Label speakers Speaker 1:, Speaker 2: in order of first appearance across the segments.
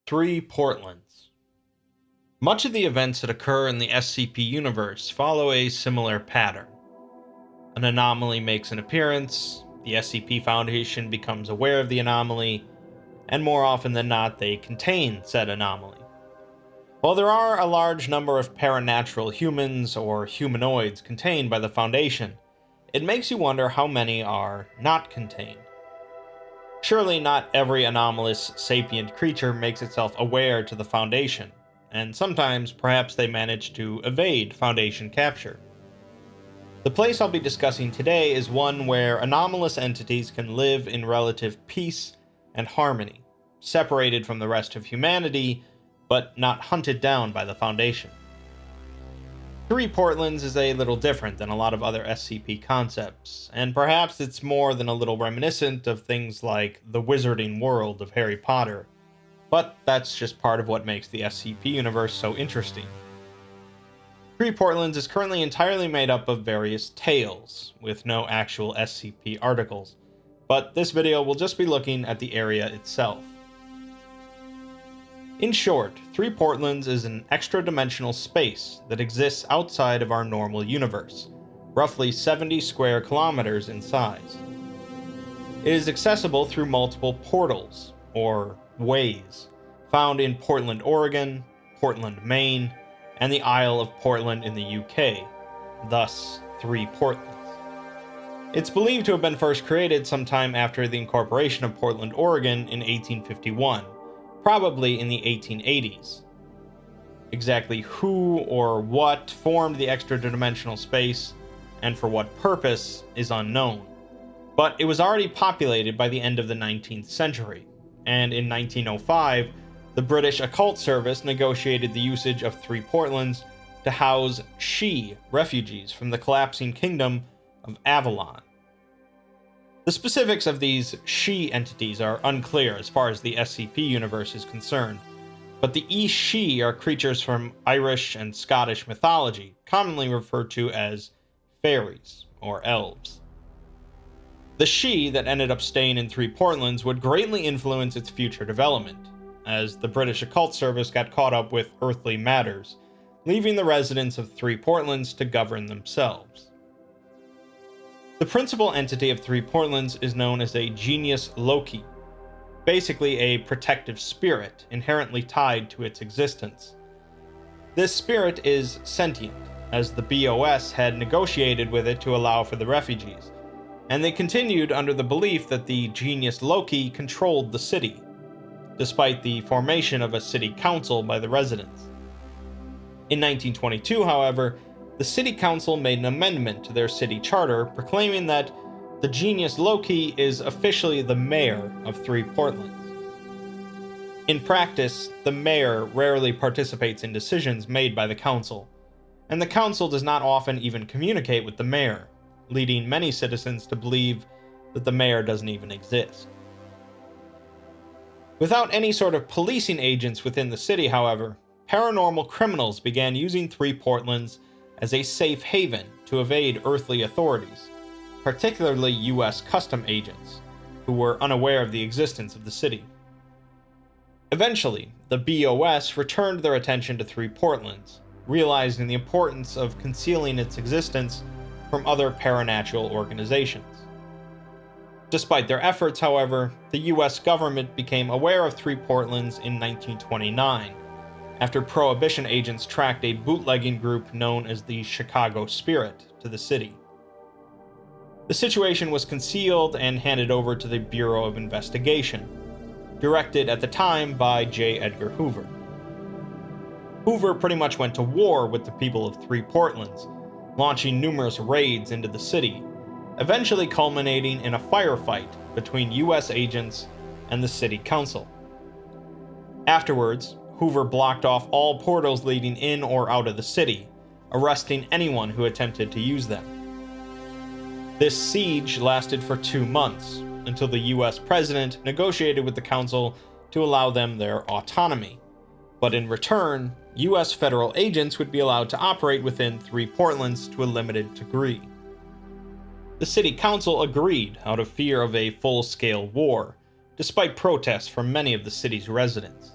Speaker 1: 3 Portlands. Much of the events that occur in the SCP universe follow a similar pattern. An anomaly makes an appearance, the SCP Foundation becomes aware of the anomaly, and more often than not, they contain said anomaly. While there are a large number of paranatural humans or humanoids contained by the Foundation, it makes you wonder how many are not contained. Surely not every anomalous sapient creature makes itself aware to the Foundation, and sometimes perhaps they manage to evade Foundation capture. The place I'll be discussing today is one where anomalous entities can live in relative peace and harmony, separated from the rest of humanity, but not hunted down by the Foundation. 3 Portlands is a little different than a lot of other SCP concepts, and perhaps it's more than a little reminiscent of things like the wizarding world of Harry Potter, but that's just part of what makes the SCP universe so interesting. 3 Portlands is currently entirely made up of various tales, with no actual SCP articles, but this video will just be looking at the area itself. In short, 3 Portlands is an extra-dimensional space that exists outside of our normal universe, roughly 70 square kilometers in size. It is accessible through multiple portals, or ways, found in Portland, Oregon, Portland, Maine, and the Isle of Portland in the UK, thus 3 Portlands. It's believed to have been first created sometime after the incorporation of Portland, Oregon in 1851, probably in the 1880s. Exactly who or what formed the extra-dimensional space, and for what purpose, is unknown. But it was already populated by the end of the 19th century, and in 1905, the British Occult Service negotiated the usage of 3 Portlands to house Sidhe refugees from the collapsing kingdom of Avalon. The specifics of these Sidhe entities are unclear as far as the SCP universe is concerned, but the Sidhe are creatures from Irish and Scottish mythology, commonly referred to as fairies or elves. The Sidhe that ended up staying in 3 Portlands would greatly influence its future development, as the British Occult Service got caught up with earthly matters, leaving the residents of 3 Portlands to govern themselves. The principal entity of 3 Portlands is known as a Genius Loci, basically a protective spirit inherently tied to its existence. This spirit is sentient, as the BOS had negotiated with it to allow for the refugees, and they continued under the belief that the Genius Loci controlled the city, despite the formation of a city council by the residents. In 1922, however, the city council made an amendment to their city charter proclaiming that the Genius Loci is officially the mayor of 3 Portlands. In practice, the mayor rarely participates in decisions made by the council, and the council does not often even communicate with the mayor, leading many citizens to believe that the mayor doesn't even exist. Without any sort of policing agents within the city, however, paranormal criminals began using 3 Portlands as a safe haven to evade earthly authorities, particularly US custom agents, who were unaware of the existence of the city. Eventually, the BOS returned their attention to 3 Portlands, realizing the importance of concealing its existence from other paranatural organizations. Despite their efforts, however, the US government became aware of 3 Portlands in 1929, after Prohibition agents tracked a bootlegging group known as the Chicago Spirit to the city. The situation was concealed and handed over to the Bureau of Investigation, directed at the time by J. Edgar Hoover. Hoover pretty much went to war with the people of 3 Portlands, launching numerous raids into the city, eventually culminating in a firefight between US agents and the city council. Afterwards, Hoover blocked off all portals leading in or out of the city, arresting anyone who attempted to use them. This siege lasted for 2 months, until the US president negotiated with the council to allow them their autonomy, but in return, US federal agents would be allowed to operate within 3 Portlands to a limited degree. The city council agreed out of fear of a full-scale war, despite protests from many of the city's residents.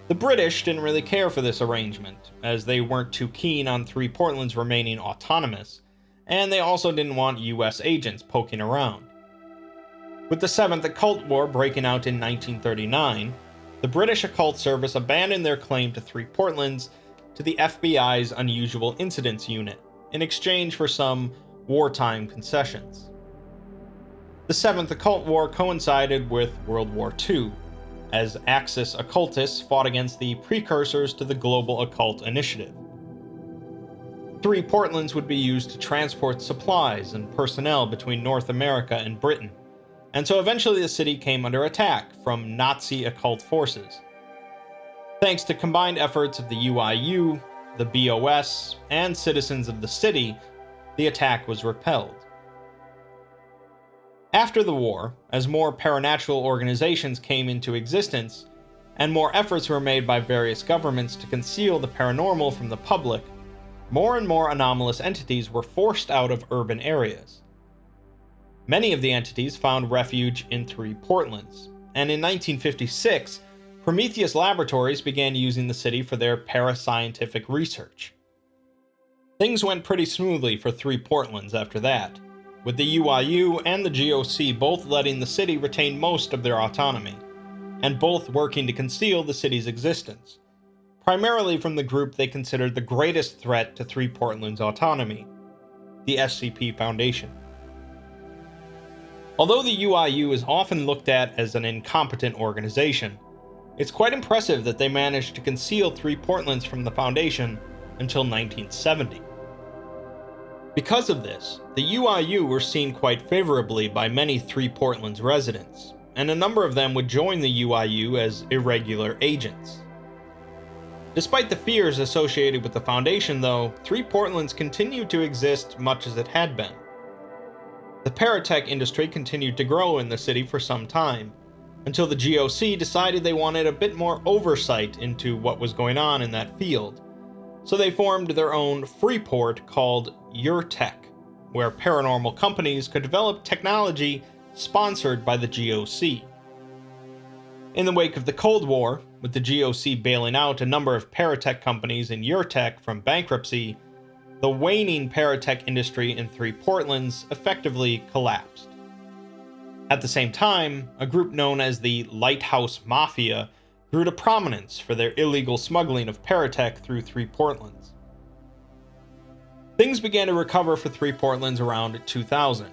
Speaker 1: The British didn't really care for this arrangement, as they weren't too keen on 3 Portlands remaining autonomous, and they also didn't want US agents poking around. With the 7th Occult War breaking out in 1939, the British Occult Service abandoned their claim to 3 Portlands to the FBI's Unusual Incidents Unit, in exchange for some wartime concessions. The 7th Occult War coincided with World War II, as Axis occultists fought against the precursors to the Global Occult Initiative. 3 Portlands would be used to transport supplies and personnel between North America and Britain, and so eventually the city came under attack from Nazi occult forces. Thanks to combined efforts of the UIU, the BOS, and citizens of the city, the attack was repelled. After the war, as more paranatural organizations came into existence, and more efforts were made by various governments to conceal the paranormal from the public, more and more anomalous entities were forced out of urban areas. Many of the entities found refuge in 3 Portlands, and in 1956, Prometheus Laboratories began using the city for their parascientific research. Things went pretty smoothly for 3 Portlands after that, with the UIU and the GOC both letting the city retain most of their autonomy, and both working to conceal the city's existence, primarily from the group they considered the greatest threat to 3 Portland's autonomy, the SCP Foundation. Although the UIU is often looked at as an incompetent organization, it's quite impressive that they managed to conceal 3 Portlands from the Foundation until 1970. Because of this, the UIU were seen quite favorably by many 3 Portlands residents, and a number of them would join the UIU as irregular agents. Despite the fears associated with the Foundation, though, 3 Portlands continued to exist much as it had been. The paratech industry continued to grow in the city for some time, until the GOC decided they wanted a bit more oversight into what was going on in that field, so they formed their own free port called UrTech, where paranormal companies could develop technology sponsored by the GOC. In the wake of the Cold War, with the GOC bailing out a number of paratech companies in UrTech from bankruptcy, the waning paratech industry in 3 Portlands effectively collapsed. At the same time, a group known as the Lighthouse Mafia grew to prominence for their illegal smuggling of paratech through 3 Portlands. Things began to recover for 3 Portlands around 2000,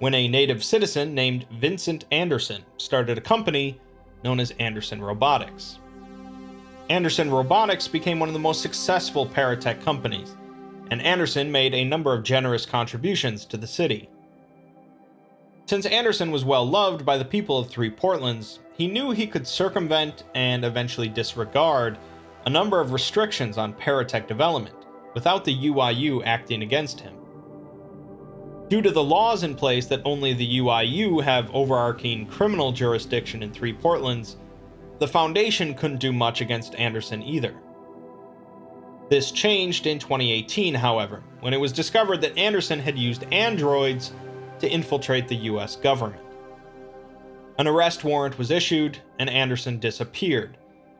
Speaker 1: when a native citizen named Vincent Anderson started a company known as Anderson Robotics. Anderson Robotics became one of the most successful paratech companies, and Anderson made a number of generous contributions to the city. Since Anderson was well loved by the people of 3 Portlands, he knew he could circumvent and eventually disregard a number of restrictions on paratech development without the UIU acting against him. Due to the laws in place that only the UIU have overarching criminal jurisdiction in 3 Portlands, the Foundation couldn't do much against Anderson either. This changed in 2018, however, when it was discovered that Anderson had used androids to infiltrate the US government. An arrest warrant was issued, and Anderson disappeared,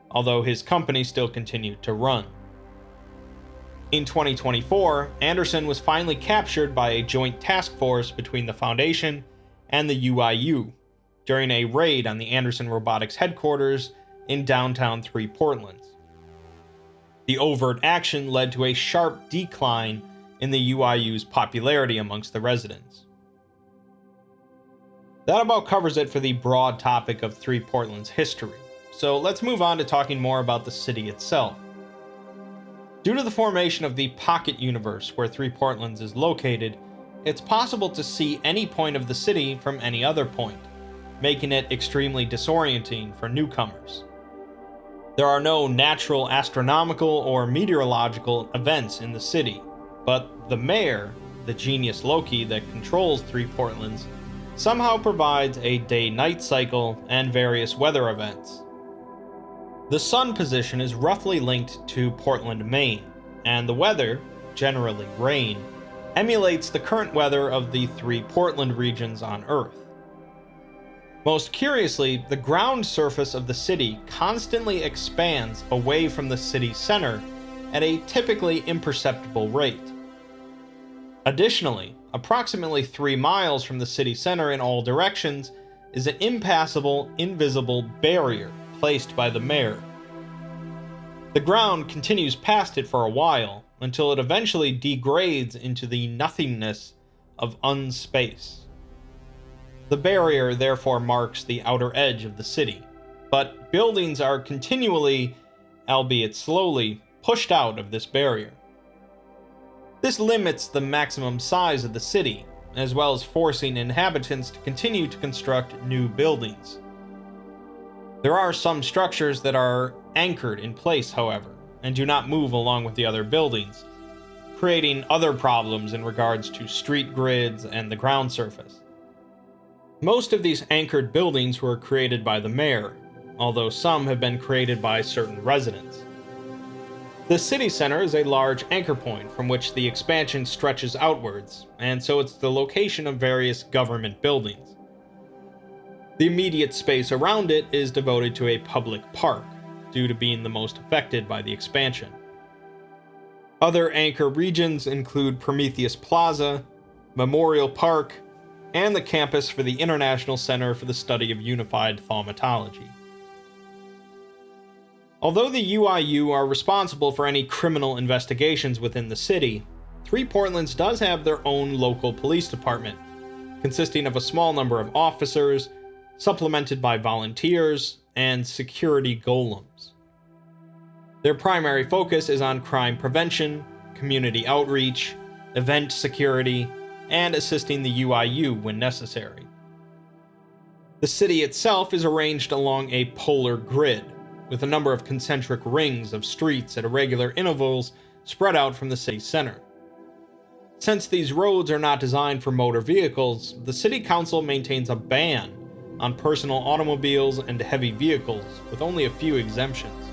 Speaker 1: although his company still continued to run. In 2024, Anderson was finally captured by a joint task force between the Foundation and the UIU during a raid on the Anderson Robotics headquarters in downtown 3 Portlands. The overt action led to a sharp decline in the UIU's popularity amongst the residents. That about covers it for the broad topic of 3 Portland's history, so let's move on to talking more about the city itself. Due to the formation of the pocket universe where 3 Portlands is located, it's possible to see any point of the city from any other point, making it extremely disorienting for newcomers. There are no natural astronomical or meteorological events in the city, but the mayor, the genius Loki that controls 3 Portlands, somehow provides a day-night cycle and various weather events. The sun position is roughly linked to Portland, Maine, and the weather, generally rain, emulates the current weather of the 3 Portland regions on Earth. Most curiously, the ground surface of the city constantly expands away from the city center at a typically imperceptible rate. Additionally, approximately 3 miles from the city center in all directions is an impassable, invisible barrier placed by the mayor. The ground continues past it for a while, until it eventually degrades into the nothingness of unspace. The barrier therefore marks the outer edge of the city, but buildings are continually, albeit slowly, pushed out of this barrier. This limits the maximum size of the city, as well as forcing inhabitants to continue to construct new buildings. There are some structures that are anchored in place, however, and do not move along with the other buildings, creating other problems in regards to street grids and the ground surface. Most of these anchored buildings were created by the mayor, although some have been created by certain residents. The city center is a large anchor point from which the expansion stretches outwards, and so it's the location of various government buildings. The immediate space around it is devoted to a public park, due to being the most affected by the expansion. Other anchor regions include Prometheus Plaza, Memorial Park, and the campus for the International Center for the Study of Unified Thaumatology. Although the UIU are responsible for any criminal investigations within the city, 3 Portlands does have their own local police department, consisting of a small number of officers, supplemented by volunteers, and security golems. Their primary focus is on crime prevention, community outreach, event security, and assisting the UIU when necessary. The city itself is arranged along a polar grid, with a number of concentric rings of streets at irregular intervals spread out from the city center. Since these roads are not designed for motor vehicles, the City Council maintains a ban on personal automobiles and heavy vehicles, with only a few exemptions.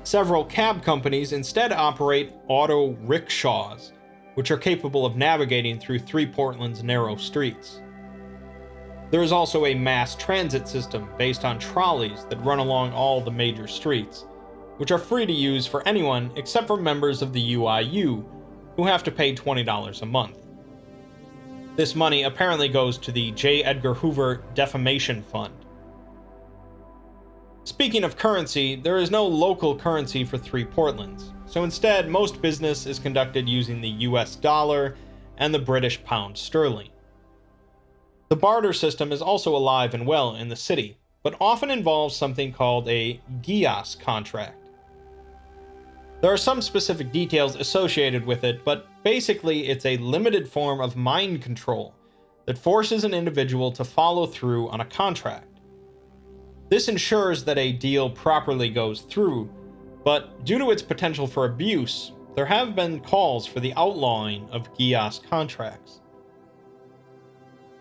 Speaker 1: Several cab companies instead operate auto rickshaws, which are capable of navigating through 3 Portland's narrow streets. There is also a mass transit system based on trolleys that run along all the major streets, which are free to use for anyone except for members of the UIU, who have to pay $20 a month. This money apparently goes to the J. Edgar Hoover Defamation Fund. Speaking of currency, there is no local currency for 3 Portlands, so instead most business is conducted using the US dollar and the British pound sterling. The barter system is also alive and well in the city, but often involves something called a GIAS contract. There are some specific details associated with it, but basically it's a limited form of mind control that forces an individual to follow through on a contract. This ensures that a deal properly goes through, but due to its potential for abuse, there have been calls for the outlawing of GIAS contracts.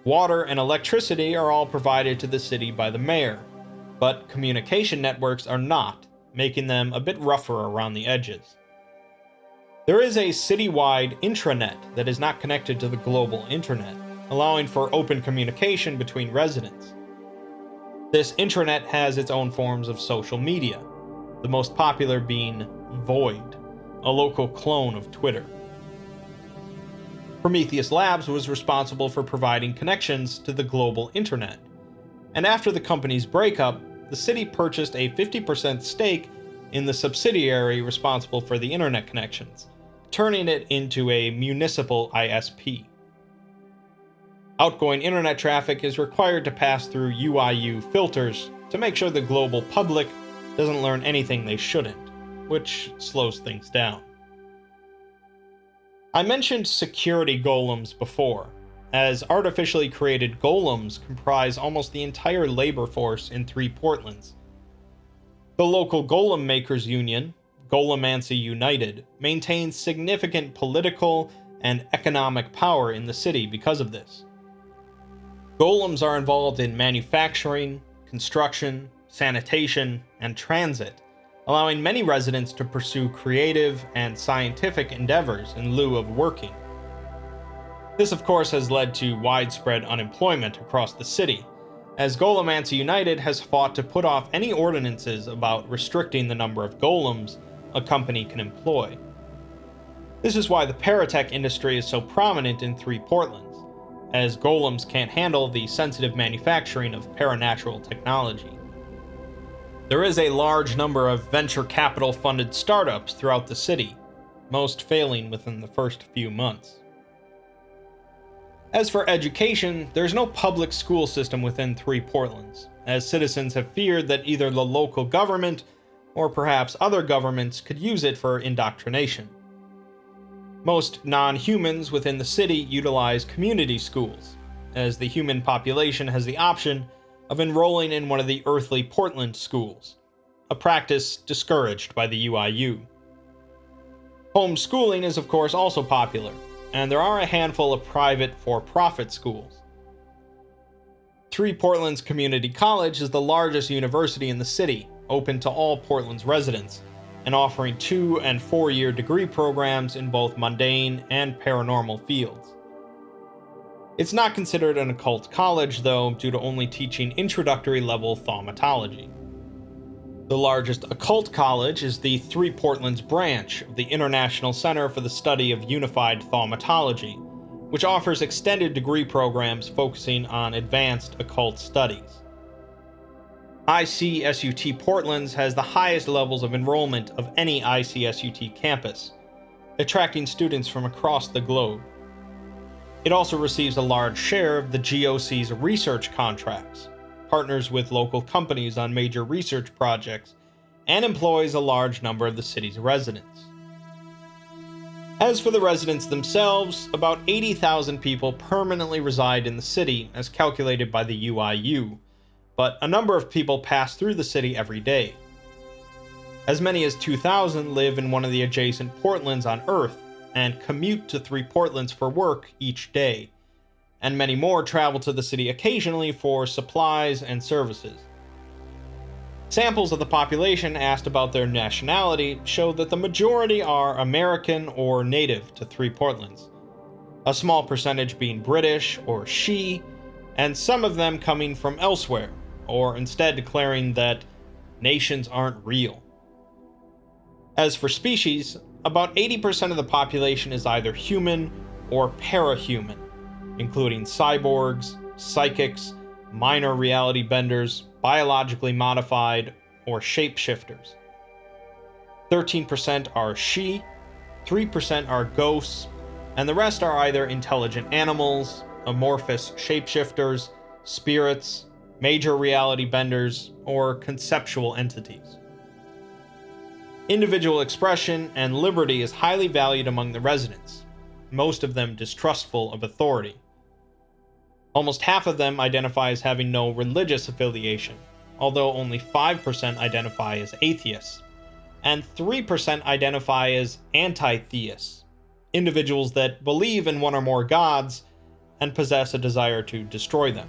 Speaker 1: Water and electricity are all provided to the city by the mayor, but communication networks are not, making them a bit rougher around the edges. There is a citywide intranet that is not connected to the global internet, allowing for open communication between residents. This intranet has its own forms of social media, the most popular being Void, a local clone of Twitter. Prometheus Labs was responsible for providing connections to the global internet, and after the company's breakup, the city purchased a 50% stake in the subsidiary responsible for the internet connections, turning it into a municipal ISP. Outgoing internet traffic is required to pass through UIU filters to make sure the global public doesn't learn anything they shouldn't, which slows things down. I mentioned security golems before, as artificially created golems comprise almost the entire labor force in 3 Portlands. The local golem makers union, Golemancy United, maintains significant political and economic power in the city because of this. Golems are involved in manufacturing, construction, sanitation, and transit, allowing many residents to pursue creative and scientific endeavors in lieu of working. This, of course, has led to widespread unemployment across the city, as Golemancy United has fought to put off any ordinances about restricting the number of golems a company can employ. This is why the paratech industry is so prominent in 3 Portlands, as golems can't handle the sensitive manufacturing of paranatural technology. There is a large number of venture capital funded startups throughout the city, most failing within the first few months. As for education, there's no public school system within 3 Portlands, as citizens have feared that either the local government or perhaps other governments could use it for indoctrination. Most non-humans within the city utilize community schools, as the human population has the option of enrolling in one of the earthly Portland schools, a practice discouraged by the UIU. Homeschooling is of course also popular, and there are a handful of private for-profit schools. 3 Portlands Community College is the largest university in the city, open to all Portland's residents, and offering 2- and 4-year degree programs in both mundane and paranormal fields. It's not considered an occult college, though, due to only teaching introductory level thaumatology. The largest occult college is the 3 Portlands branch of the International Center for the Study of Unified Thaumatology, which offers extended degree programs focusing on advanced occult studies. ICSUT Portlands has the highest levels of enrollment of any ICSUT campus, attracting students from across the globe. It also receives a large share of the GOC's research contracts, partners with local companies on major research projects, and employs a large number of the city's residents. As for the residents themselves, about 80,000 people permanently reside in the city as calculated by the UIU, but a number of people pass through the city every day. As many as 2,000 live in one of the adjacent Portlands on Earth, and commute to 3 Portlands for work each day, and many more travel to the city occasionally for supplies and services. Samples of the population asked about their nationality show that the majority are American or native to 3 Portlands, a small percentage being British or She, and some of them coming from elsewhere, or instead declaring that nations aren't real. As for species, about 80% of the population is either human or parahuman, including cyborgs, psychics, minor reality benders, biologically modified, or shapeshifters. 13% are She, 3% are ghosts, and the rest are either intelligent animals, amorphous shapeshifters, spirits, major reality benders, or conceptual entities. Individual expression and liberty is highly valued among the residents, most of them distrustful of authority. Almost half of them identify as having no religious affiliation, although only 5% identify as atheists, and 3% identify as anti-theists, individuals that believe in one or more gods and possess a desire to destroy them.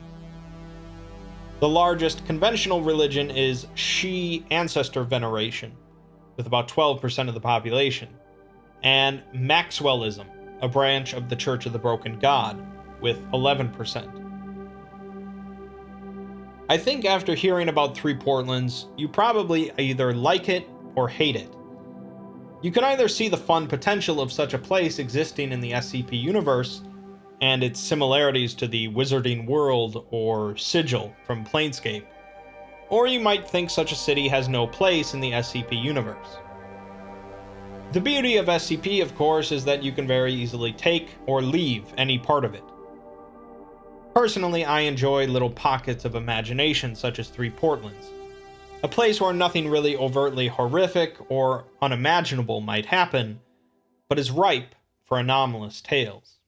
Speaker 1: The largest conventional religion is She ancestor veneration, with about 12% of the population, and Maxwellism, a branch of the Church of the Broken God, with 11%. I think after hearing about 3 Portlands, you probably either like it or hate it. You can either see the fun potential of such a place existing in the SCP universe, and its similarities to the Wizarding World or Sigil from Planescape, or you might think such a city has no place in the SCP universe. The beauty of SCP, of course, is that you can very easily take or leave any part of it. Personally, I enjoy little pockets of imagination such as 3 Portlands, a place where nothing really overtly horrific or unimaginable might happen, but is ripe for anomalous tales.